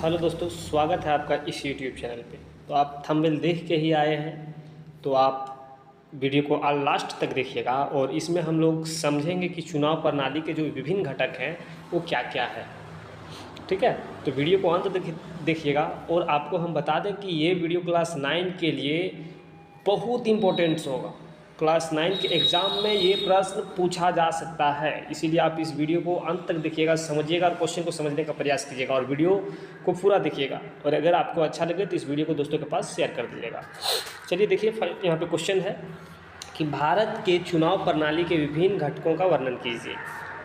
Hello दोस्तों, स्वागत है आपका इस यूट्यूब चैनल पे। तो आप थंबनेल देख के ही आए हैं, तो आप वीडियो को लास्ट तक देखिएगा और इसमें हम लोग समझेंगे कि चुनाव प्रणाली के जो विभिन्न घटक हैं वो क्या क्या है। ठीक है, तो वीडियो को अंत तक देखिएगा। और आपको हम बता दें कि ये वीडियो क्लास 9 के लिए बहुत इम्पोर्टेंट होगा। क्लास 9 के एग्ज़ाम में ये प्रश्न पूछा जा सकता है, इसीलिए आप इस वीडियो को अंत तक देखिएगा, समझिएगा और क्वेश्चन को समझने का प्रयास कीजिएगा और वीडियो को पूरा देखिएगा। और अगर आपको अच्छा लगे तो इस वीडियो को दोस्तों के पास शेयर कर दीजिएगा। चलिए देखिए, यहाँ पे क्वेश्चन है कि भारत के चुनाव प्रणाली के विभिन्न घटकों का वर्णन कीजिए।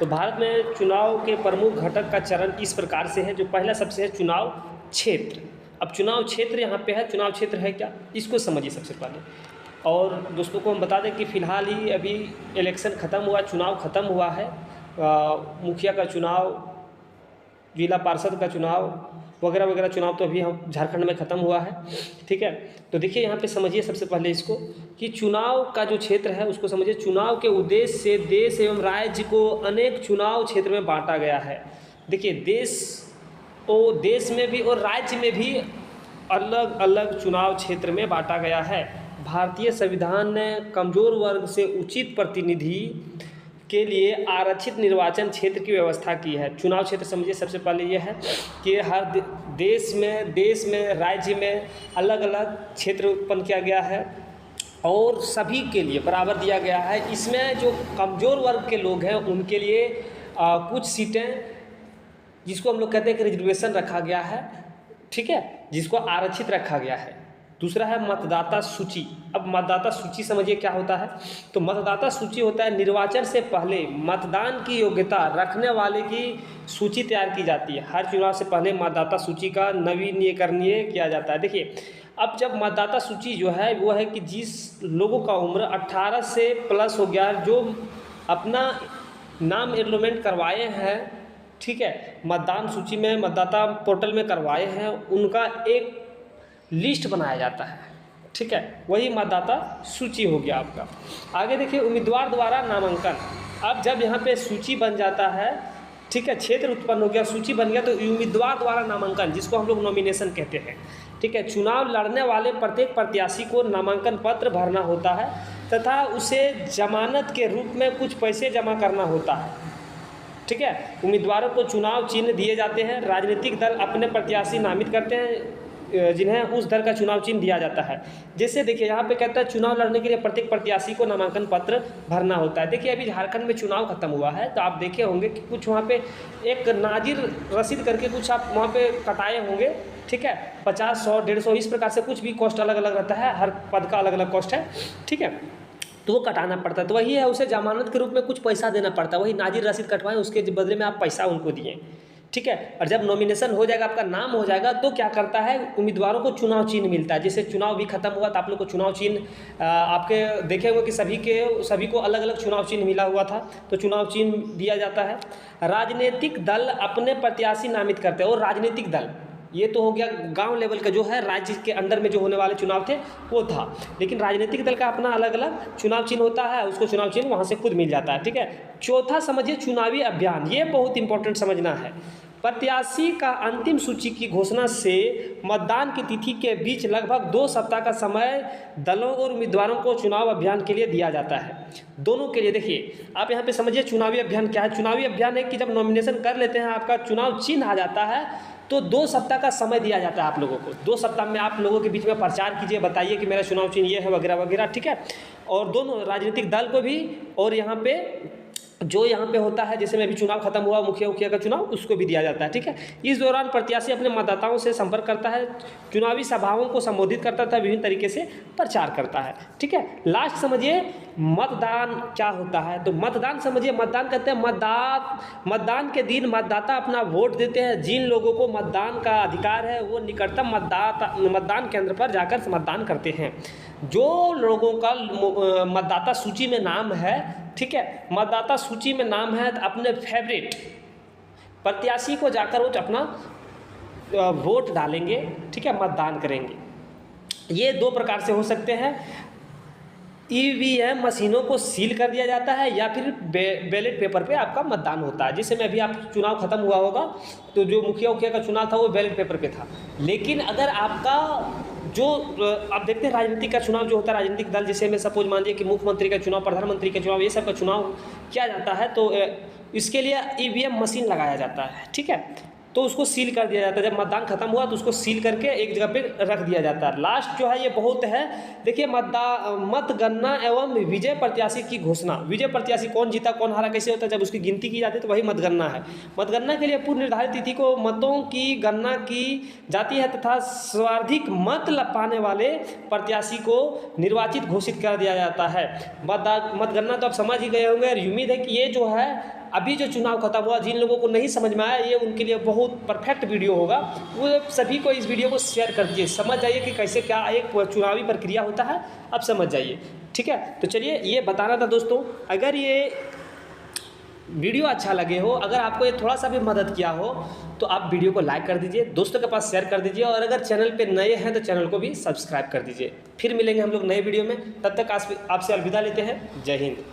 तो भारत में चुनाव के प्रमुख घटक का चरण इस प्रकार से है। जो पहला सबसे है चुनाव क्षेत्र। अब चुनाव क्षेत्र यहाँ पे है, चुनाव क्षेत्र है क्या, इसको समझिए सबसे पहले। और दोस्तों को हम बता दें कि फ़िलहाल ही अभी इलेक्शन ख़त्म हुआ, चुनाव ख़त्म हुआ है। मुखिया का चुनाव, जिला पार्षद का चुनाव वगैरह वगैरह चुनाव तो अभी हम झारखंड में ख़त्म हुआ है। ठीक है, तो देखिए यहाँ पे समझिए सबसे पहले इसको कि चुनाव का जो क्षेत्र है उसको समझिए। चुनाव के उद्देश्य से देश एवं राज्य को अनेक चुनाव क्षेत्र में बांटा गया है। देखिए देश में भी और राज्य में भी अलग अलग चुनाव क्षेत्र में बांटा गया है। भारतीय संविधान ने कमज़ोर वर्ग से उचित प्रतिनिधि के लिए आरक्षित निर्वाचन क्षेत्र की व्यवस्था की है। चुनाव क्षेत्र समझिए सबसे पहले ये है कि हर देश में राज्य में अलग अलग क्षेत्र उत्पन्न किया गया है और सभी के लिए बराबर दिया गया है। इसमें जो कमज़ोर वर्ग के लोग हैं उनके लिए कुछ सीटें, जिसको हम लोग कहते हैं कि रिजर्वेशन रखा गया है। ठीक है, जिसको आरक्षित रखा गया है। दूसरा है मतदाता सूची। अब मतदाता सूची समझिए क्या होता है। तो मतदाता सूची होता है निर्वाचन से पहले मतदान की योग्यता रखने वाले की सूची तैयार की जाती है। हर चुनाव से पहले मतदाता सूची का नवीनीकरणीय किया जाता है। देखिए, अब जब मतदाता सूची जो है वो है कि जिस लोगों का उम्र 18 से प्लस हो गया, जो अपना नाम एनरोलमेंट करवाए हैं, ठीक है, मतदान सूची में मतदाता पोर्टल में करवाए हैं, उनका एक लिस्ट बनाया जाता है। ठीक है, वही मतदाता सूची हो गया आपका। आगे देखिए, उम्मीदवार द्वारा नामांकन। अब जब यहाँ पे सूची बन जाता है, ठीक है, क्षेत्र उत्पन्न हो गया, सूची बन गया, तो उम्मीदवार द्वारा नामांकन, जिसको हम लोग नॉमिनेशन कहते हैं। ठीक है, चुनाव लड़ने वाले प्रत्येक प्रत्याशी को नामांकन पत्र भरना होता है तथा उसे जमानत के रूप में कुछ पैसे जमा करना होता है। ठीक है, उम्मीदवारों को चुनाव चिन्ह दिए जाते हैं। राजनीतिक दल अपने प्रत्याशी नामित करते हैं जिन्हें उस दल का चुनाव चिन्ह दिया जाता है। जैसे देखिए यहाँ पे कहता है चुनाव लड़ने के लिए प्रत्येक प्रत्याशी को नामांकन पत्र भरना होता है। देखिए, अभी झारखंड में चुनाव खत्म हुआ है, तो आप देखे होंगे कि कुछ वहाँ पे एक नाजिर रसीद करके कुछ आप वहाँ पे कटाए होंगे। ठीक है, 50, 100, 150 इस प्रकार से कुछ भी कॉस्ट अलग अलग रहता है, हर पद का अलग अलग कॉस्ट है। ठीक है, तो वो कटाना पड़ता है। तो वही है, उसे जमानत के रूप में कुछ पैसा देना पड़ता है। वही नाजिर रसीद कटवाएं, उसके बदले में आप पैसा उनको दिए। ठीक है, और जब नॉमिनेशन हो जाएगा, आपका नाम हो जाएगा, तो क्या करता है, उम्मीदवारों को चुनाव चिन्ह मिलता है। जैसे चुनाव भी खत्म हुआ तो आप लोग को चुनाव चिन्ह आपके देखे होंगे कि सभी को अलग अलग चुनाव चिन्ह मिला हुआ था, तो चुनाव चिन्ह दिया जाता है। राजनीतिक दल अपने प्रत्याशी नामित करते हैं। और राजनीतिक दल, ये तो हो गया गांव लेवल का, जो है राज्य के अंडर में जो होने वाले चुनाव थे वो था। लेकिन राजनीतिक दल का अपना अलग अलग चुनाव चिन्ह होता है, उसको चुनाव चिन्ह वहाँ से खुद मिल जाता है। ठीक है, चौथा समझिए चुनावी अभियान। ये बहुत इंपॉर्टेंट समझना है। प्रत्याशी का अंतिम सूची की घोषणा से मतदान की तिथि के बीच लगभग 2 सप्ताह का समय दलों और उम्मीदवारों को चुनाव अभियान के लिए दिया जाता है। दोनों के लिए। देखिए, आप यहाँ पे समझिए चुनावी अभियान क्या है। चुनावी अभियान है कि जब नॉमिनेशन कर लेते हैं, आपका चुनाव चिन्ह आ जाता है, तो 2 सप्ताह का समय दिया जाता है आप लोगों को। 2 सप्ताह में आप लोगों के बीच में प्रचार कीजिए, बताइए कि मेरा चुनाव चिन्ह ये है वगैरह वगैरह। ठीक है, और दोनों राजनीतिक दल को भी, और यहाँ पे जो यहाँ पे होता है, जैसे में अभी चुनाव खत्म हुआ मुखिया का चुनाव, उसको भी दिया जाता है। ठीक है, इस दौरान प्रत्याशी अपने मतदाताओं से संपर्क करता है, चुनावी सभाओं को संबोधित करता था, विभिन्न तरीके से प्रचार करता है। ठीक है, लास्ट समझिए मतदान क्या होता है। तो मतदान समझिए, मतदान कहते हैं मतदान के दिन मतदाता अपना वोट देते हैं। जिन लोगों को मतदान का अधिकार है वो निकटतम मतदान केंद्र पर जाकर मतदान करते हैं। जो लोगों का मतदाता सूची में नाम है, ठीक है, मतदाता सूची में नाम है, तो अपने फेवरेट प्रत्याशी को जाकर वो अपना वोट डालेंगे। ठीक है, मतदान करेंगे। ये 2 प्रकार से हो सकते हैं। ईवीएम मशीनों को सील कर दिया जाता है या फिर बैलेट पेपर पे आपका मतदान होता है। जिस समय अभी आप चुनाव खत्म हुआ होगा तो जो मुखिया उखिया का चुनाव था वो बैलेट पेपर पे था। लेकिन अगर आपका जो आप देखते हैं राजनीतिक का चुनाव जो होता है, राजनीतिक दल जैसे में सपोज मानिए कि मुख्यमंत्री का चुनाव, प्रधानमंत्री का चुनाव, ये सब का चुनाव किया जाता है तो इसके लिए ईवीएम मशीन लगाया जाता है, ठीक है। तो उसको सील कर दिया जाता है। जब मतदान खत्म हुआ तो उसको सील करके एक जगह पे रख दिया जाता है। लास्ट जो है ये बहुत है, देखिए मतगणना एवं विजय प्रत्याशी की घोषणा। विजय प्रत्याशी कौन जीता कौन हारा कैसे होता है, जब उसकी गिनती की जाती है तो वही मतगणना है। मतगणना के लिए पूर्व निर्धारित तिथि को मतों की गणना की जाती है तथा सर्वाधिक मत पाने वाले प्रत्याशी को निर्वाचित घोषित कर दिया जाता है। मतगणना तो आप समझ ही गए होंगे और उम्मीद है कि ये जो है अभी जो चुनाव खत्म हुआ, जिन लोगों को नहीं समझ में आया ये उनके लिए बहुत परफेक्ट वीडियो होगा। वो सभी को इस वीडियो को शेयर कर दीजिए, समझ जाइए कि कैसे क्या एक चुनावी प्रक्रिया होता है, अब समझ जाइए, ठीक है। तो चलिए ये बताना था दोस्तों, अगर ये वीडियो अच्छा लगे हो, अगर आपको ये थोड़ा सा भी मदद किया हो तो आप वीडियो को लाइक कर दीजिए, दोस्तों के पास शेयर कर दीजिए और अगर चैनल पे नए हैं तो चैनल को भी सब्सक्राइब कर दीजिए। फिर मिलेंगे हम लोग नए वीडियो में, तब तक आपसे अलविदा लेते हैं। जय हिंद।